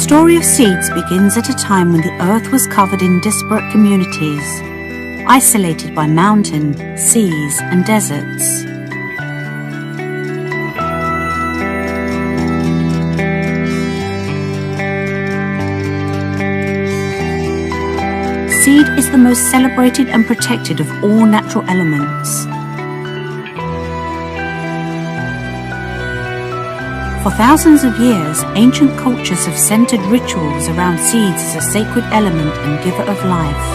story of seeds begins at a time when the earth was covered in disparate communities, isolated by mountain, seas, and deserts. Seed is the most celebrated and protected of all natural elements. For thousands of years, ancient cultures have centered rituals around seeds as a sacred element and giver of life.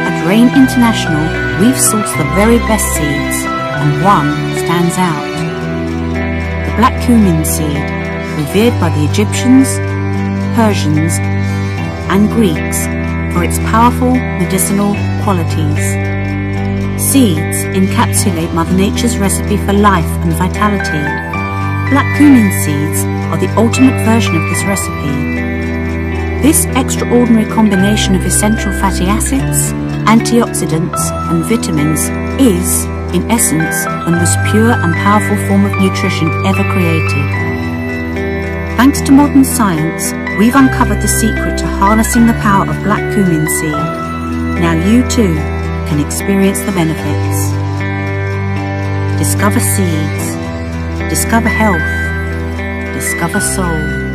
At Rain International, we've sourced the very best seeds, and one stands out. The black cumin seed, revered by the Egyptians, Persians, and Greeks for its powerful medicinal qualities. Seeds encapsulate Mother Nature's recipe for life and vitality. Black cumin seeds are the ultimate version of this recipe. This extraordinary combination of essential fatty acids, antioxidants, and vitamins is, in essence, the most pure and powerful form of nutrition ever created. Thanks to modern science, we've uncovered the secret to harnessing the power of black cumin seed. Now you too can experience the benefits. Discover seeds. Discover health. Discover soul.